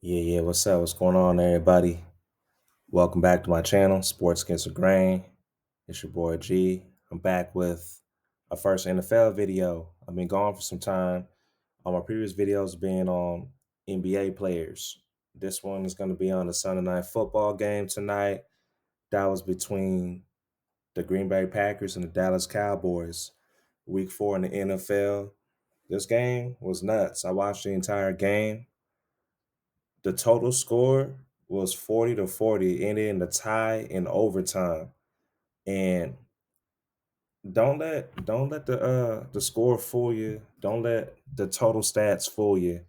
Yeah, what's up? What's going on, everybody? Welcome back to my channel, Sports Against the Grain. It's your boy G. I'm back with a first NFL video. I've been gone for some time. All my previous videos been on NBA players. This one is going to be on the Sunday night football game tonight. That was between the Green Bay Packers and the Dallas Cowboys. Week 4 in the NFL. This game was nuts. I watched the entire game. The total score was 40-40, ending in the tie in overtime. And don't let the score fool you. Don't let the total stats fool you.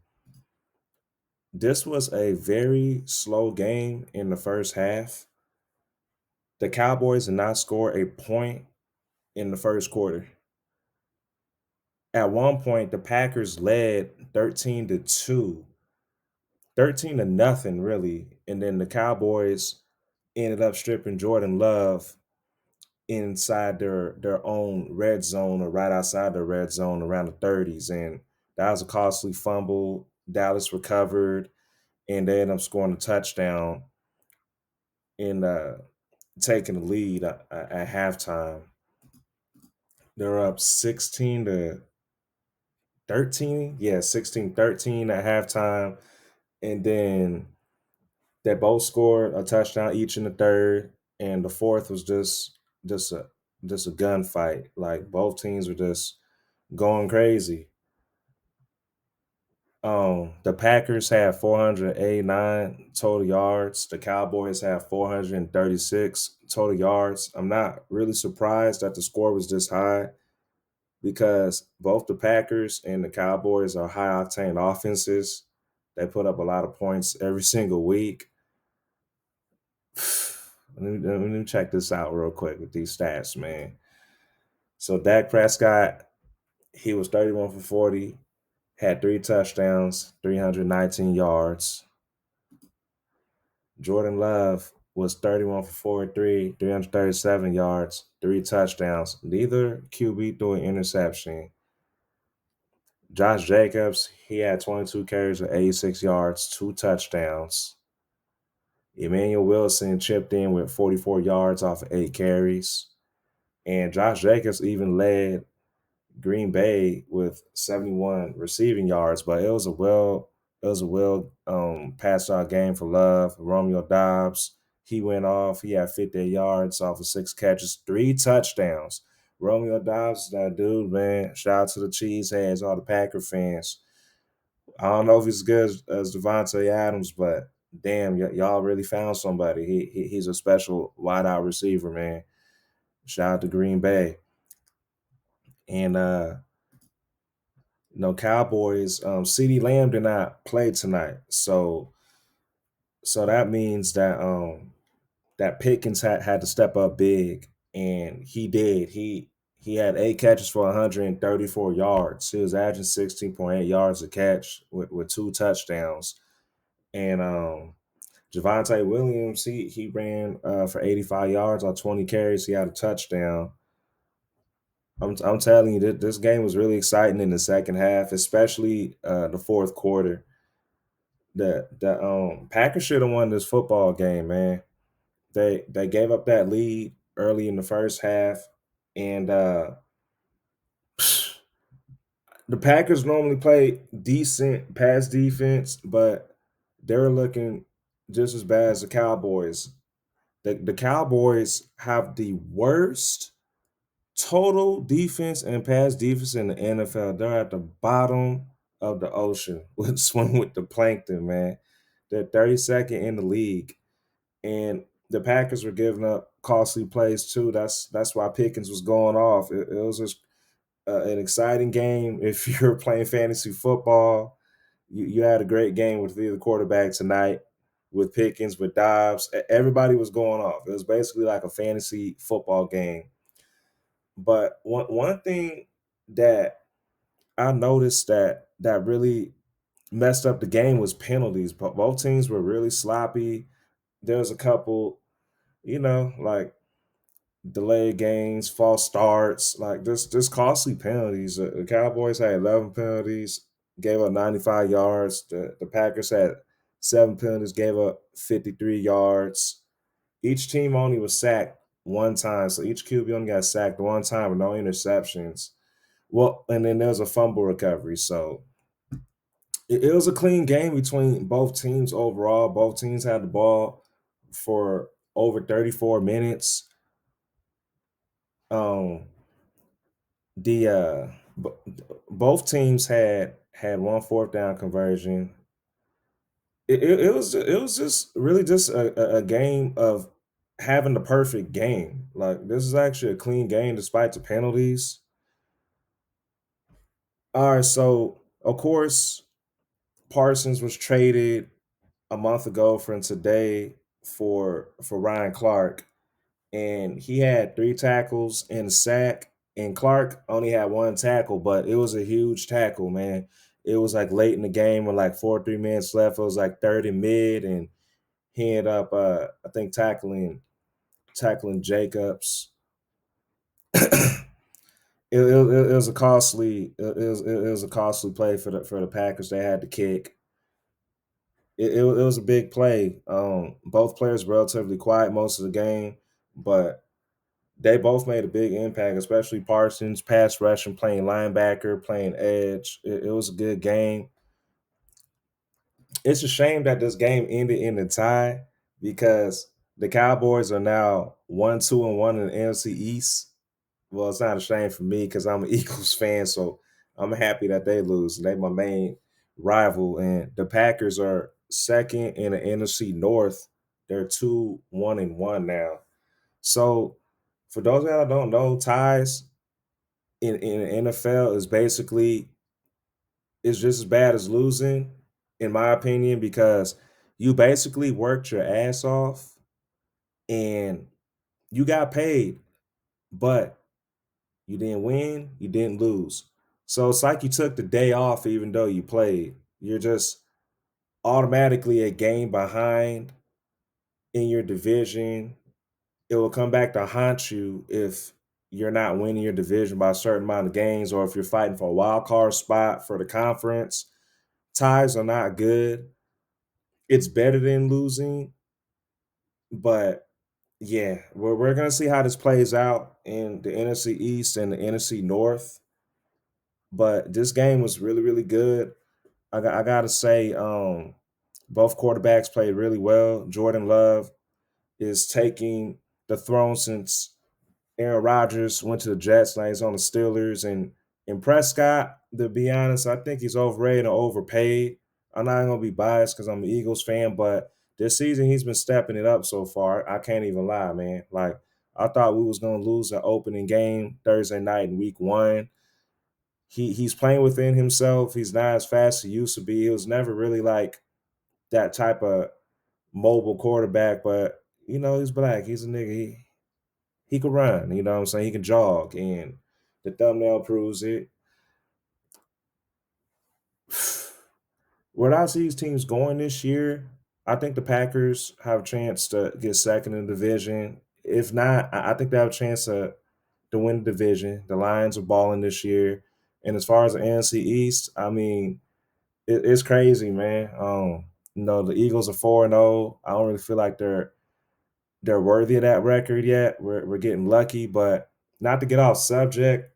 This was a very slow game in the first half. The Cowboys did not score a point in the first quarter. At one point, the Packers led 13-2, 13 to nothing, really. And then the Cowboys ended up stripping Jordan Love inside their own red zone or right outside the red zone around the 30s. And that was a costly fumble. Dallas recovered and they ended up scoring a touchdown and taking the lead at halftime. They're up 16-13. Yeah, 16-13 at halftime. And then they both scored a touchdown each in the third. And the fourth was just a just a gunfight. Like both teams were just going crazy. The Packers have 489 total yards. The Cowboys have 436 total yards. I'm not really surprised that the score was this high because both the Packers and the Cowboys are high octane offenses. They put up a lot of points every single week. Let me check this out real quick with these stats, man. So Dak Prescott, he was 31 for 40, had 3 touchdowns, 319 yards. Jordan Love was 31 for 43, 337 yards, 3 touchdowns. Neither QB threw an interception. Josh Jacobs, he had 22 carries for 86 yards, 2 touchdowns. Emmanuel Wilson chipped in with 44 yards off of 8 carries. And Josh Jacobs even led Green Bay with 71 receiving yards, but it was a well passed out game for Love. Romeo Dobbs, he went off. He had 50 yards off of 6 catches, 3 touchdowns. Romeo Dobbs, that dude, man. Shout out to the Cheeseheads, all the Packer fans. I don't know if he's as good as Devontae Adams, but damn, y'all really found somebody. He's a special wideout receiver, man. Shout out to Green Bay. And Cowboys, CeeDee Lamb did not play tonight. So that means that Pickens had to step up big, and he did. He had 8 catches for 134 yards. He was averaging 16.8 yards a catch with 2 touchdowns. And Javonte Williams, he ran for 85 yards on 20 carries. He had a touchdown. I'm telling you, this game was really exciting in the second half, especially the fourth quarter. The Packers should have won this football game, man. They gave up that lead early in the first half, and the Packers normally play decent pass defense, but they're looking just as bad as the Cowboys. The Cowboys have the worst total defense and pass defense in the NFL. They're at the bottom of the ocean with swimming with the plankton, man. They're 32nd in the league. And the Packers were giving up costly plays too. That's why Pickens was going off. It was just an exciting game. If you're playing fantasy football, you had a great game with either quarterback tonight, with Pickens, with Dobbs. Everybody was going off. It was basically like a fantasy football game. But one thing that I noticed that really messed up the game was penalties. But both teams were really sloppy. There was a couple, like delayed games, false starts, like just costly penalties. The Cowboys had 11 penalties, gave up 95 yards. The Packers had 7 penalties, gave up 53 yards. Each team only was sacked one time. So each QB only got sacked one time with no interceptions. Well, and then there was a fumble recovery. So it was a clean game between both teams overall. Both teams had the ball for over 34 minutes. Um, the both teams had one fourth down conversion. It was just really just a game of having the perfect game. Like this is actually a clean game despite the penalties. All right, so of course Parsons was traded a month ago from today for Ryan Clark, and he had 3 tackles and a sack. And Clark only had 1 tackle, but it was a huge tackle, man. It was like late in the game with like 4 or 3 minutes left. It was like 30 mid, and he ended up, I think, tackling Jacobs. It was a costly it was a costly play for the Packers. They had to kick. It was a big play. Both players relatively quiet most of the game, but they both made a big impact, especially Parsons, pass rushing, playing linebacker, playing edge. It was a good game. It's a shame that this game ended in a tie because the Cowboys are now 1-2-1 in the NFC East. Well, it's not a shame for me because I'm an Eagles fan, so I'm happy that they lose. They my main rival, and the Packers are second in the NFC North. They're 2-1-1 now. So, for those that don't know, ties in the NFL is just as bad as losing, in my opinion, because you basically worked your ass off and you got paid, but you didn't win, you didn't lose. So it's like you took the day off even though you played. You're just automatically a game behind in your division. It will come back to haunt you if you're not winning your division by a certain amount of games, or if you're fighting for a wild card spot for the conference. Ties are not good. It's better than losing, but yeah, we're gonna see how this plays out in the NFC East and the NFC North. But this game was really, really good. I gotta say, both quarterbacks played really well. Jordan Love is taking the throne since Aaron Rodgers went to the Jets. Now he's on the Steelers, and Prescott. To be honest, I think he's overrated or overpaid. I'm not gonna be biased because I'm an Eagles fan, but this season he's been stepping it up so far. I can't even lie, man. Like I thought we was gonna lose an opening game Thursday night in Week 1. He's playing within himself. He's not as fast as he used to be. He was never really like that type of mobile quarterback, but he's black. He's a nigga. He could run, you know what I'm saying? He can jog, and the thumbnail proves it. Where I see these teams going this year, I think the Packers have a chance to get second in the division. If not, I think they have a chance to win the division. The Lions are balling this year. And as far as the NFC East, I mean, it's crazy, man. The Eagles are 4-0. I don't really feel like they're worthy of that record yet. We're getting lucky, but not to get off subject.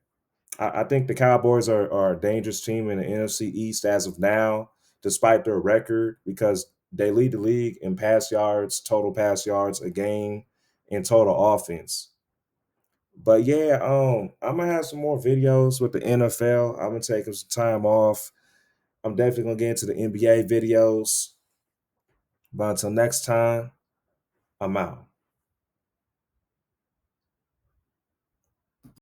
I think the Cowboys are a dangerous team in the NFC East as of now, despite their record, because they lead the league in pass yards, total pass yards a game, and total offense. But yeah, I'm gonna have some more videos with the NFL. I'm gonna take some time off. I'm definitely gonna get into the NBA videos. But until next time, I'm out.